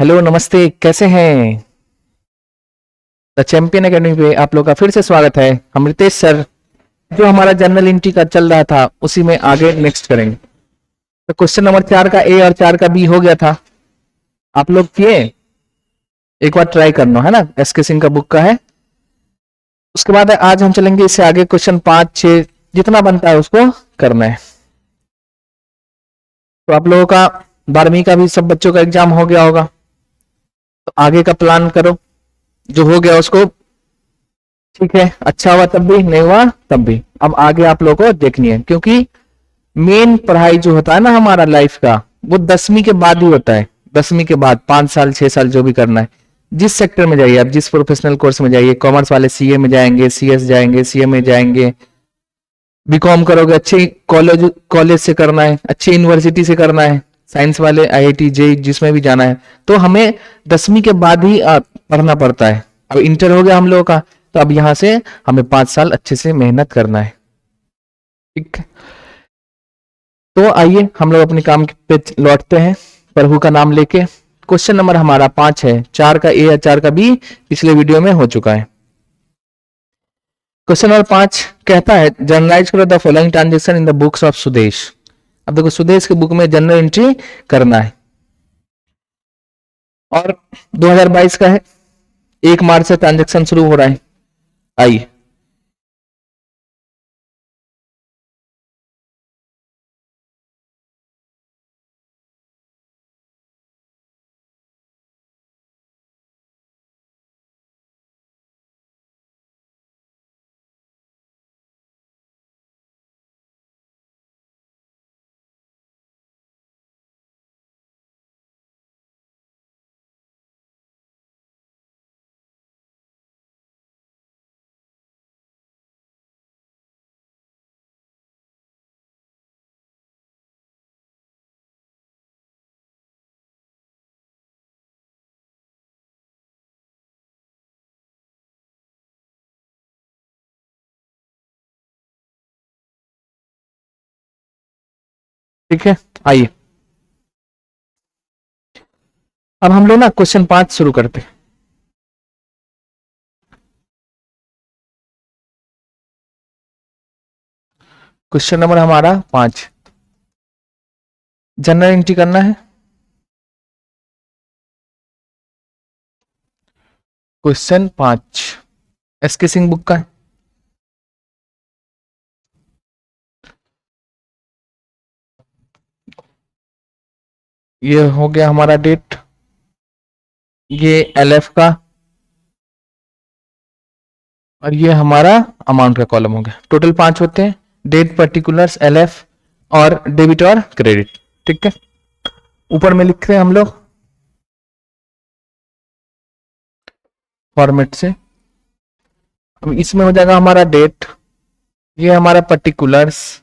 Hello, नमस्ते, कैसे हैं? द चैंपियन एकेडमी पे आप लोग का फिर से स्वागत है। हम रितेश सर, जो हमारा जनरल एंट्री का चल रहा था उसी में आगे नेक्स्ट करेंगे। तो क्वेश्चन नंबर 4 का ए और 4 का बी हो गया था। आप लोग किए? एक बार ट्राई करना है ना, एस के सिंह का बुक का है। उसके बाद आज हम चलेंगे इससे आगे, क्वेश्चन 5 6 जितना बनता है उसको करना है। तो आप लोगों का 12वीं का भी सब बच्चों का एग्जाम हो गया होगा, तो आगे का प्लान करो। जो हो गया उसको ठीक है, अच्छा हुआ तब भी, नहीं हुआ तब भी। अब आगे आप लोगों को देखनी है, क्योंकि मेन पढ़ाई जो होता है ना हमारा लाइफ का, वो 10वीं के बाद ही होता है। 10वीं के बाद 5 साल 6 साल जो भी करना है, जिस सेक्टर में जाइए आप, जिस प्रोफेशनल कोर्स में जाइए, कॉमर्स वाले सीए में जाएंगे, सीएस जाएंगे, सीए में जाएंगे, बीकॉम करोगे, अच्छे कॉलेज कॉलेज से करना है, अच्छी यूनिवर्सिटी से करना है, साइंस वाले आईआईटी जेई जिसमें भी जाना है, तो हमें 10वीं के बाद ही पढ़ना पड़ता है। अब इंटर हो गया हम लोगों का, तो अब यहाँ से हमें 5 साल अच्छे से मेहनत करना है। ठीक है, तो आइए हम लोग अपने काम पे लौटते हैं, प्रभु का नाम लेके। क्वेश्चन नंबर हमारा 5 है, 4 का ए या 4 का बी पिछले वीडियो में हो चुका है। क्वेश्चन नंबर 5 कहता है, जनरलाइज करो the following transaction in the books of Sudesh. अब देखो, सुदेश के बुक में जनरल एंट्री करना है, और 2022 का है, 1 मार्च से ट्रांजेक्शन शुरू हो रहा है। आइए, ठीक है, आइए अब हम लोग ना क्वेश्चन 5 शुरू करते हैं। क्वेश्चन नंबर हमारा 5, जनरल एंट्री करना है। क्वेश्चन 5 एस के सिंह बुक का है। ये हो गया हमारा डेट, ये एलएफ का, और ये हमारा अमाउंट का कॉलम हो गया। टोटल 5 होते हैं, डेट, पर्टिकुलर्स, एलएफ और डेबिट और क्रेडिट। ठीक है, ऊपर में लिख रहे हैं हम लोग फॉर्मेट से। अब इसमें हो जाएगा हमारा डेट, ये हमारा पर्टिकुलर्स,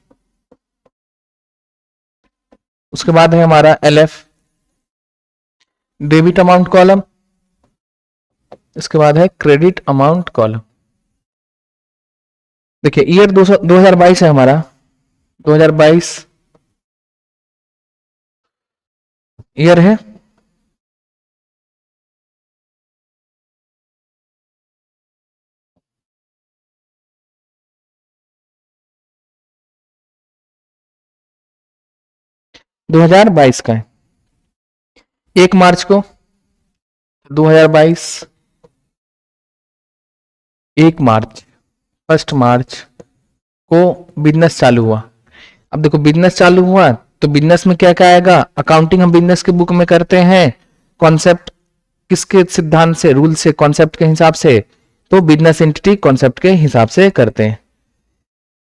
उसके बाद है हमारा एलएफ, डेबिट अमाउंट कॉलम, इसके बाद है क्रेडिट अमाउंट कॉलम। देखिए, ईयर 2022 है हमारा, 2022 ईयर है। दो हजार बाईस का है, 1 मार्च को 2022, 1 मार्च, 1 मार्च को बिजनेस चालू हुआ। अब देखो, बिजनेस चालू हुआ तो बिजनेस में क्या क्या आएगा, अकाउंटिंग हम बिजनेस के बुक में करते हैं, कॉन्सेप्ट किसके सिद्धांत से, रूल से, कॉन्सेप्ट के हिसाब से, तो बिजनेस एंटिटी कॉन्सेप्ट के हिसाब से करते हैं।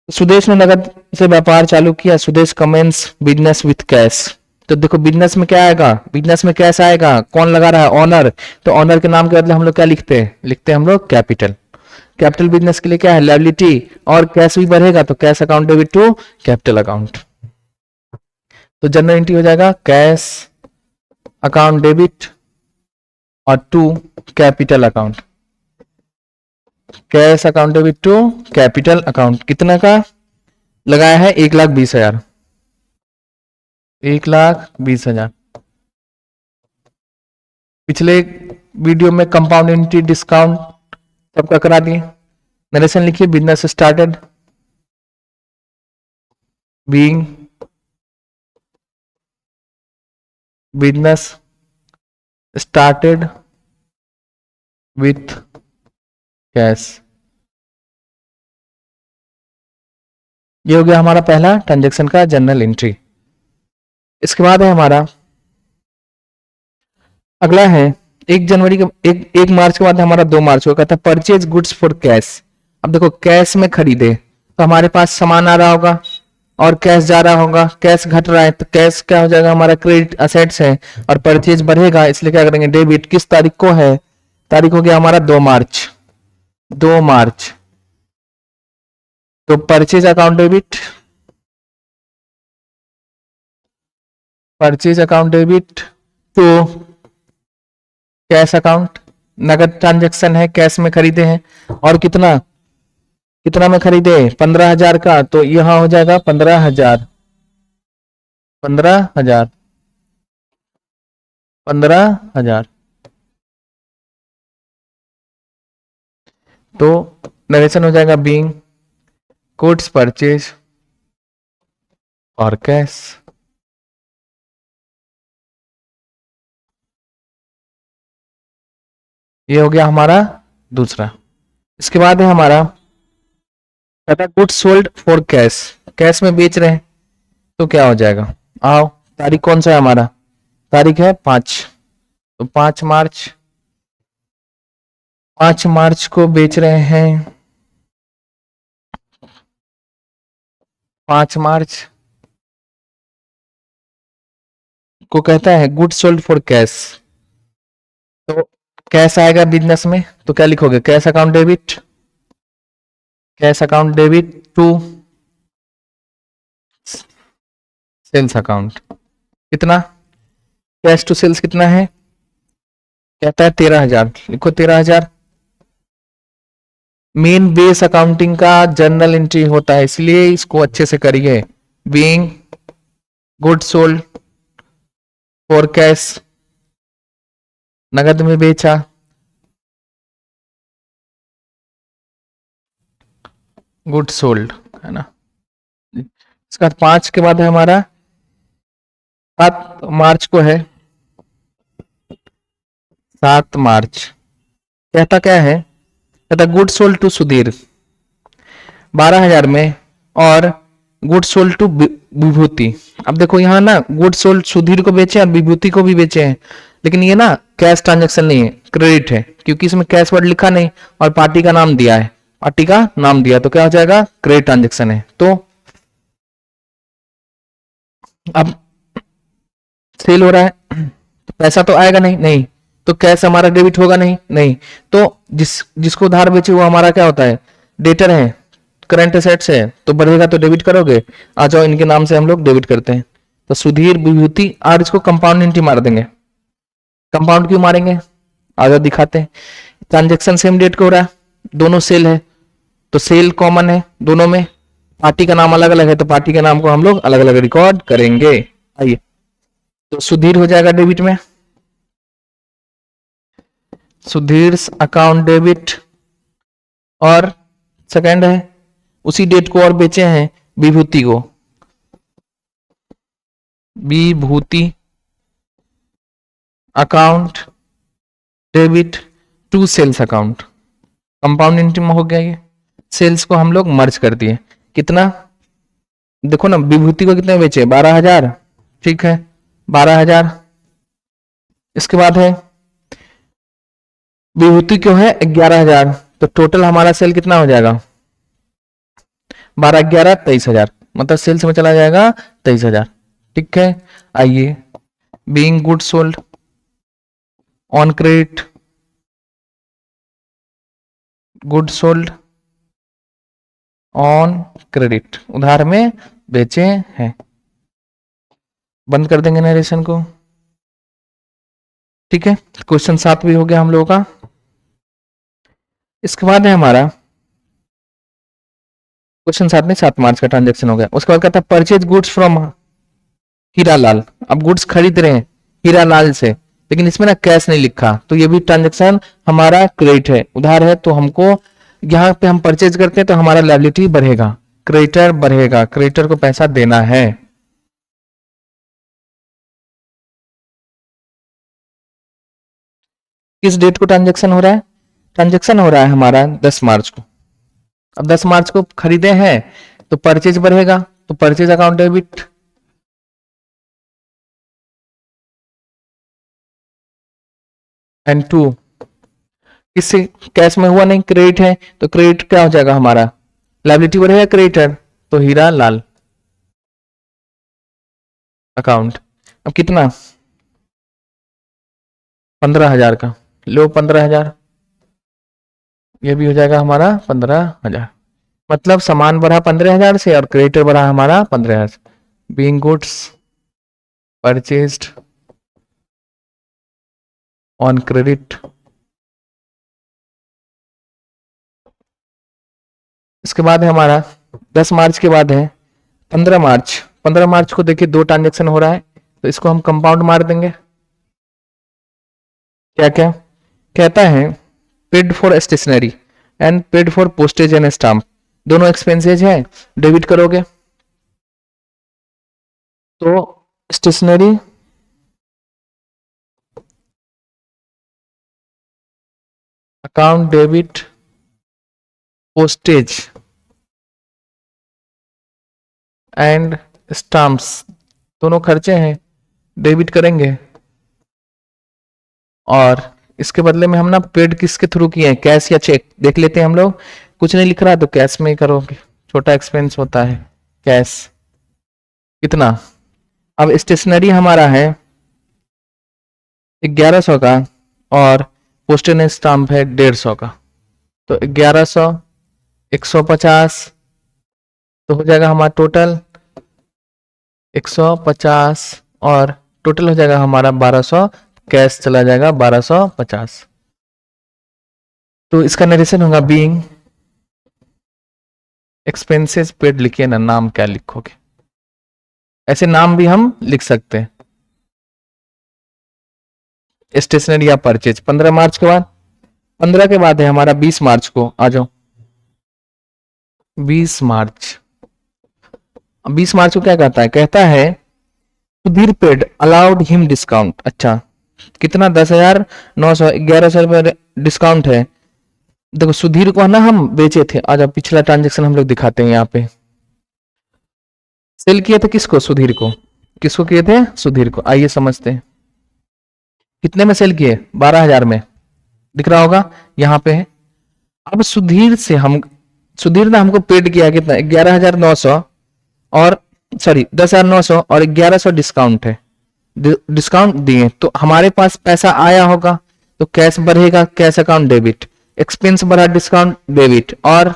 सुदेश ने नगद से व्यापार चालू किया, Sudesh commences business with cash. तो देखो, बिजनेस में क्या आएगा, बिजनेस में कैश आएगा, कौन लगा रहा है, ऑनर। तो ऑनर के नाम के बदले हम लोग क्या लिखते हैं, लिखते हैं हम लोग कैपिटल। कैपिटल बिजनेस के लिए क्या है, लायबिलिटी, और कैश भी बढ़ेगा तो cash account debit to capital account. तो जनरल एंट्री हो जाएगा कैश अकाउंट डेबिट और to capital account. Cash account debit to capital account कितना का लगाया है, 1,20,000, 1,20,000। पिछले वीडियो में कंपाउंड एंट्री डिस्काउंट सबका करा दिए। नरेशन लिखिए, business started being business started with cash. ये हो गया हमारा पहला ट्रांजैक्शन का जर्नल एंट्री। इसके बाद है हमारा अगला है 1 जनवरी के 1 मार्च के बाद हमारा 2 मार्च को कहता है परचेज गुड्स फॉर कैश। अब देखो कैश में खरीदे तो हमारे पास सामान आ रहा होगा और कैश जा रहा होगा, कैश घट रहा है तो कैश क्या हो जाएगा, हमारा क्रेडिट असेट्स है और परचेज बढ़ेगा, इसलिए क्या करेंगे डेबिट। किस तारीख को है, तारीख हो गया हमारा 2 मार्च। 2 मार्च तो purchase account debit, purchase account debit to cash account. नगद ट्रांजैक्शन है, कैश में खरीदे हैं और कितना कितना में खरीदे 15,000 का, तो यहां हो जाएगा 15,000 15,000 15,000। तो नरेशन हो जाएगा बीइंग गुड्स परचेज और कैश। ये हो गया हमारा दूसरा। इसके बाद है हमारा कहता है goods sold for cash, cash में बेच रहे हैं तो क्या हो जाएगा। आओ तारीख कौन सा है हमारा, तारीख है 5, तो 5 मार्च। 5 मार्च को बेच रहे हैं, 5 मार्च को कहता है गुड्स सोल्ड फॉर कैश। तो कैश आएगा बिजनेस में तो क्या लिखोगे, cash account debit, cash account debit to sales account. कितना कैश टू सेल्स कितना है, कहता है 13,000, लिखो 13,000। मेन बेस अकाउंटिंग का जर्नल एंट्री होता है इसलिए इसको अच्छे से करिए। Being good sold for cash, नगद में बेचा, गुड सोल्ड है ना। इसके बाद 5 के बाद है हमारा 7 मार्च को है, 7 मार्च कहता क्या है, कहता गुड सोल्ड टू सुधीर 12,000 में और गुड सोल्ड टू विभूति। अब देखो यहाँ ना गुड सोल्ड सुधीर को बेचे और विभूति को भी बेचे हैं, लेकिन ये ना कैश ट्रांजैक्शन नहीं है, क्रेडिट है, क्योंकि इसमें कैश वर्ड लिखा नहीं और पार्टी का नाम दिया है, पार्टी का नाम दिया तो क्या हो जाएगा क्रेडिट ट्रांजैक्शन है। तो अब सेल हो रहा है तो पैसा तो आएगा नहीं, नहीं तो कैश हमारा डेबिट होगा नहीं, नहीं तो जिसको उधार बेचे वो हमारा क्या होता है, डेटर है, करंट एसेट्स है, तो बढ़ेगा तो डेबिट करोगे। आ जाओ इनके नाम से हम लोग डेबिट करते हैं, तो सुधीर विभूति और इसको कंपाउंड एंट्री मार देंगे। कंपाउंड क्यों मारेंगे, आ जाओ दिखाते हैं। ट्रांजेक्शन सेम डेट को हो रहा है, दोनों सेल है तो सेल कॉमन है दोनों में, पार्टी का नाम अलग अलग है तो पार्टी के नाम को हम लोग अलग अलग रिकॉर्ड करेंगे। आइए तो सुधीर हो जाएगा डेबिट में, सुधीर अकाउंट डेबिट, और सेकंड है उसी डेट को और बेचे हैं विभूति को, Vibhuti account debit to sales account. Compound entry में हो गया, ये सेल्स को हम लोग मर्ज कर दिए। कितना देखो ना, विभूति को कितने बेचे 12,000, ठीक है 12,000। इसके बाद है विभूति क्यों है 11,000, तो टोटल हमारा सेल कितना हो जाएगा 12 11 23,000, मतलब सेल्स में चला जाएगा 23,000, ठीक है। आइए being good sold on credit, good sold on credit, उधार में बेचे हैं। बंद कर देंगे नरेशन को, ठीक है। क्वेश्चन 7 भी हो गया हम लोगों का। इसके बाद है हमारा क्वेश्चन 7 में 7 मार्च का ट्रांजैक्शन हो गया। उसके बाद कहता है परचेज गुड्स फ्रॉम हीरालाल। अब गुड्स खरीद रहे हैं हीरालाल से, लेकिन इसमें ना कैश नहीं लिखा, तो ये भी ट्रांजेक्शन हमारा क्रेडिट है, उधार है, तो हमको यहाँ पे हम परचेज करते हैं तो हमारा लायबिलिटी बढ़ेगा, क्रेडिटर बढ़ेगा, क्रेडिटर को पैसा देना है। किस डेट को ट्रांजेक्शन हो रहा है? ट्रांजेक्शन हो रहा है हमारा 10 मार्च को। अब 10 मार्च को खरीदे हैं तो परचेज बढ़ेगा, तो purchase account debit, and to किससे? कैश में हुआ नहीं, क्रेडिट है, तो क्रेडिट क्या हो जाएगा हमारा? लायबिलिटी बढ़ेगा, क्रेडिटर, तो हीरा लाल अकाउंट। अब कितना? 15,000 का, लो 15,000, ये भी हो जाएगा हमारा 15,000। मतलब सामान बढ़ा 15,000 से और क्रेडिटर बढ़ा हमारा 15,000 से। Being goods purchased on credit. इसके बाद है हमारा 10 मार्च के बाद है 15 मार्च। 15 मार्च को देखिए दो ट्रांजेक्शन हो रहा है, तो इसको हम कंपाउंड मार देंगे। क्या क्या कहता है? Paid for stationery and paid for postage and stamp, दोनों एक्सपेंसेज है, डेबिट करोगे तो stationery account debit, postage and stamps, दोनों खर्चे हैं, डेबिट करेंगे। और इसके बदले में हम ना पेड किसके थ्रू किए हैं, कैश या चेक? देख लेते हैं हम लोग, कुछ नहीं लिख रहा तो कैश में ही करोगे, छोटा एक्सपेंस होता है कैश। कितना? अब स्टेशनरी हमारा है 1100 का और पोस्टेज एंड स्टाम्प है 150 का, तो 1100 150 तो हो जाएगा हमारा टोटल 150 और टोटल हो जाएगा हमारा 1200, कैश चला जाएगा 1250। तो इसका नरेशन होगा बीइंग एक्सपेंसेस पेड, लिखिए ना, नाम क्या लिखोगे? ऐसे नाम भी हम लिख सकते हैं, स्टेशनरी या परचेज। 15 मार्च के बाद, 15 के बाद है हमारा 20 मार्च को, आ जाओ 20 मार्च। 20 मार्च को क्या कहता है? कहता है Sudhir paid allowed him discount. अच्छा, कितना? 10,900, 1100 रुपये डिस्काउंट है। देखो सुधीर को है ना हम बेचे थे, आज अब पिछला ट्रांजेक्शन हम लोग दिखाते हैं यहाँ पे। सेल किए थे किसको? सुधीर को। किसको किए थे? सुधीर को। आइए समझते हैं, कितने में सेल किए? 12,000 में, दिख रहा होगा यहाँ पे है। अब सुधीर से हम, सुधीर ने हमको पेड किया कितना? 11,900 और सॉरी 10,900 और 1,100 डिस्काउंट है, डिस्काउंट दिए, तो हमारे पास पैसा आया होगा, तो कैश बढ़ेगा, कैश अकाउंट डेबिट, एक्सपेंस बढ़ा डिस्काउंट डेबिट, और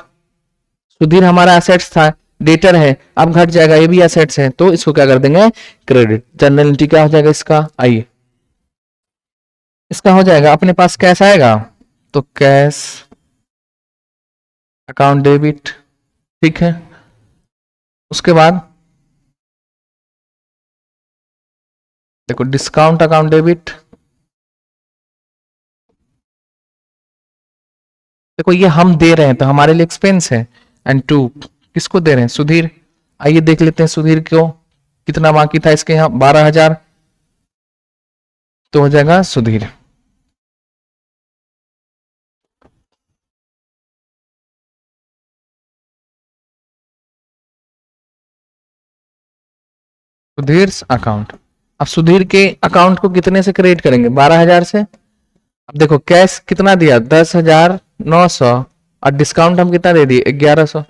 सुधीर हमारा एसेट्स था, डेटर है, अब घट जाएगा, ये भी एसेट्स है, तो इसको क्या कर देंगे? क्रेडिट। जनरल एंट्री क्या हो जाएगा इसका? आइए, इसका हो जाएगा अपने पास कैश आएगा तो कैश अकाउंट डेबिट, ठीक है। उसके बाद देखो डिस्काउंट अकाउंट डेबिट, देखो ये हम दे रहे हैं तो हमारे लिए एक्सपेंस है, एंड टू किसको दे रहे हैं? सुधीर। आइए देख लेते हैं सुधीर को कितना बाकी था इसके यहाँ, 12,000, तो हो जाएगा सुधीर। सुधीर अकाउंट। अब सुधीर के अकाउंट को कितने से क्रेडिट करेंगे? 12,000 से। अब देखो कैश कितना दिया? 10,900 और डिस्काउंट हम कितना दे दिए? 1,100,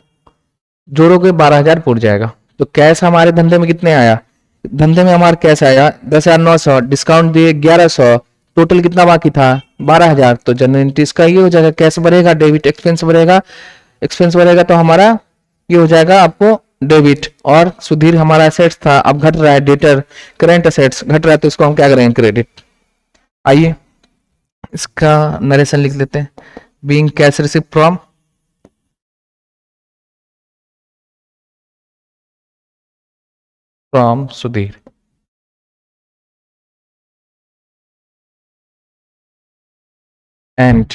जोड़ोगे 12,000 पूर जाएगा। तो कैश हमारे धंधे में कितने आया? धंधे में हमारा कैश आया 10,900, डिस्काउंट दिए 1,100, टोटल कितना बाकी था? 12,000। तो जनरल एंट्री इसका ये हो जाएगा, कैश बढ़ेगा, डेबिट एक्सपेंस बढ़ेगा, एक्सपेंस बढ़ेगा तो हमारा ये हो जाएगा आपको डेबिट। और सुधीर हमारा एसेट्स था, अब घट रहा है, डेटर करेंट एसेट्स घट रहा है, तो इसको हम क्या करेंगे? क्रेडिट। आइए इसका नरेशन लिख लेते हैं, being cash receive from Sudhir. And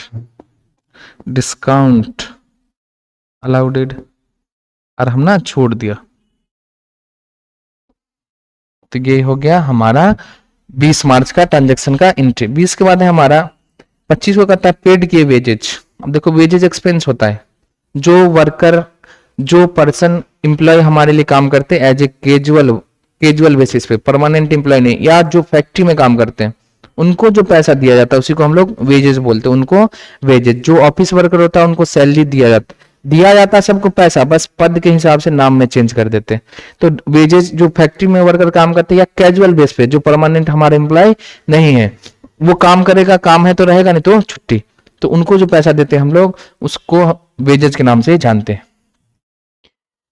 discount allowed, और हम ना छोड़ दिया, तो ये हो गया हमारा 20 मार्च का ट्रांजैक्शन का एंट्री। 20 के बाद है हमारा 25 को करता है पेड किए वेजेज। अब देखो वेजेज एक्सपेंस होता है, जो वर्कर, जो पर्सन एम्प्लॉय हमारे लिए काम करते हैं एज ए कैजुअल बेसिस पे, परमानेंट एम्प्लॉय नहीं, या जो फैक्ट्री में काम करते हैं उनको जो पैसा दिया जाता है उसी को हम लोग वेजेस बोलते हैं, उनको वेजेस। जो ऑफिस वर्कर होता है उनको सैलरी दिया जाता है सबको पैसा, बस पद के हिसाब से नाम में चेंज कर देते हैं। तो वेजेस जो फैक्ट्री में वर्कर काम करते हैं या कैजुअल बेस पे, जो परमानेंट हमारे एम्प्लॉय नहीं है, वो काम करेगा, काम है तो रहेगा, नहीं तो छुट्टी, तो उनको जो पैसा देते हैं हम लोग उसको वेजेस के नाम से जानते हैं।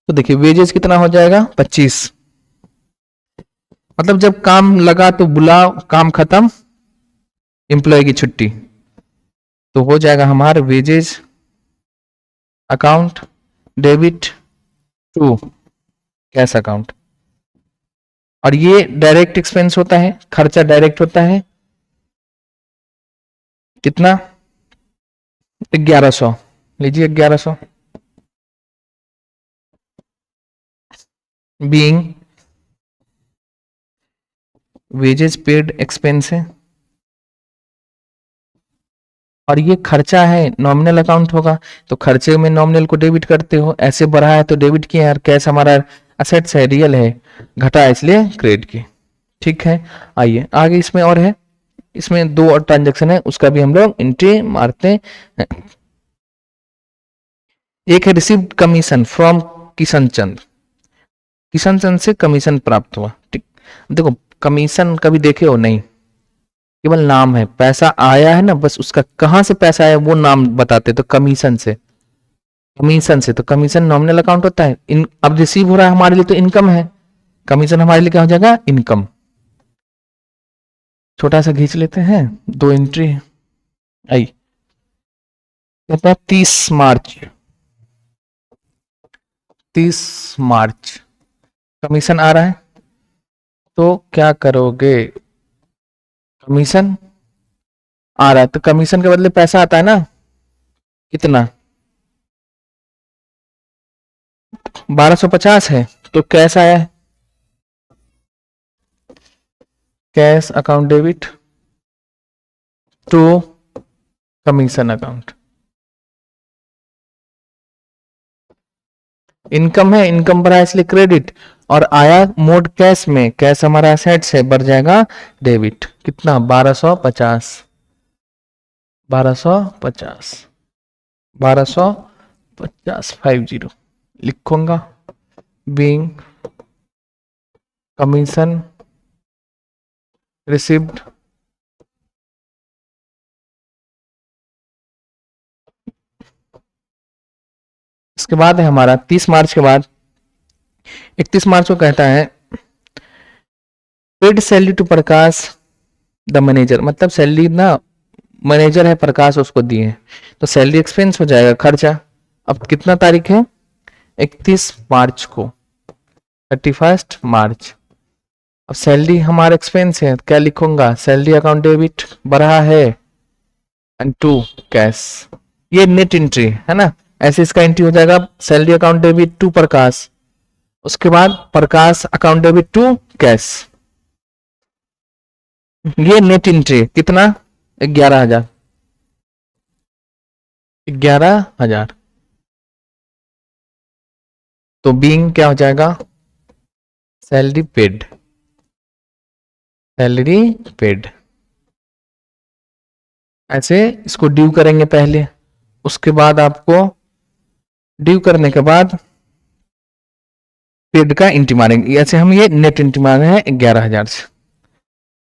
तो देखिए वेजेस कितना हो जाएगा 25, मतलब जब काम लगा तो बुलाओ, काम खत्म, एम्प्लॉय की छुट्टी, तो हो जाएगा हमारा wages account debit to cash account. और ये डायरेक्ट एक्सपेंस होता है, खर्चा डायरेक्ट होता है, कितना 1100, लीजिए 1100 बीइंग वेजेस पेड एक्सपेंस है, और ये खर्चा है, नॉमिनल अकाउंट होगा, तो खर्चे में नॉमिनल को डेबिट करते हो, ऐसे बढ़ा है तो डेबिट किया, और कैश हमारा असेट्स है, रियल है, घटा है इसलिए क्रेडिट की। ठीक है, आइए आगे इसमें और है, इसमें 2 और ट्रांजेक्शन है, उसका भी हम लोग एंट्री मारते हैं। एक है received commission from Kishan Chand, Kishan Chand से कमीशन प्राप्त हुआ। ठीक, देखो कमीशन कभी देखे हो नहीं, केवल नाम है, पैसा आया है ना, बस उसका कहां से पैसा आया वो नाम बताते, तो कमीशन से, तो कमीशन नॉमिनल अकाउंट होता है। अब रिसीव हो रहा है हमारे लिए तो इनकम है, कमीशन हमारे लिए क्या हो जाएगा इनकम। छोटा सा खींच लेते हैं, 2 एंट्री आई, कहता है 30 मार्च कमीशन आ रहा है, तो क्या करोगे, कमीशन आ रहा है तो कमीशन के बदले पैसा आता है ना, कितना 1250 है, तो कैश आया है, cash account debit to commission account. Income है, इनकम बढ़ा इसलिए क्रेडिट, और आया मोड कैश में, कैश हमारा एसेट्स है, बढ़ जाएगा डेबिट, कितना 1250 50 लिखूंगा, बीइंग कमीशन रिसीव्ड इसके बाद है हमारा 30 मार्च के बाद 31 मार्च को कहता है paid salary to Prakash the manager, मतलब सैलरी ना मैनेजर है प्रकाश उसको दिए, तो सैलरी एक्सपेंस हो जाएगा खर्चा। अब कितना तारीख है 31 मार्च को, 31 मार्च। अब सैलरी हमारा एक्सपेंस है, क्या लिखूंगा, सैलरी अकाउंट डेबिट बढ़ा है एंड टू कैश, ये नेट एंट्री है ना, ऐसे इसका एंट्री हो जाएगा सैलरी अकाउंट डेबिट टू प्रकाश, उसके बाद प्रकाश अकाउंट डेबिट टू कैश, ये नेट एंट्री कितना 11,000। तो बीइंग क्या हो जाएगा सैलरी पेड, ऐसे इसको ड्यू करेंगे पहले, उसके बाद आपको ड्यू करने के बाद पेड का एंट्री मारेंगे, ऐसे हम ये नेट एंट्री मारे हैं 11,000 से। तो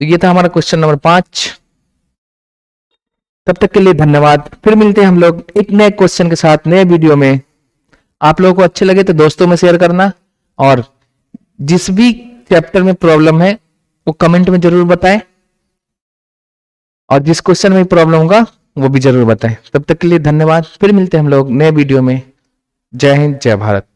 ये था हमारा क्वेश्चन नंबर 5। तब तक के लिए धन्यवाद, फिर मिलते हैं हम लोग एक नए क्वेश्चन के साथ नए वीडियो में। आप लोगों को अच्छे लगे तो दोस्तों में शेयर करना, और जिस भी चैप्टर में प्रॉब्लम है वो कमेंट में जरूर बताएं, और जिस क्वेश्चन में प्रॉब्लम होगा वो भी जरूर बताएं। तब तक के लिए धन्यवाद, फिर मिलते हैं हम लोग नए वीडियो में। जय हिंद, जय भारत।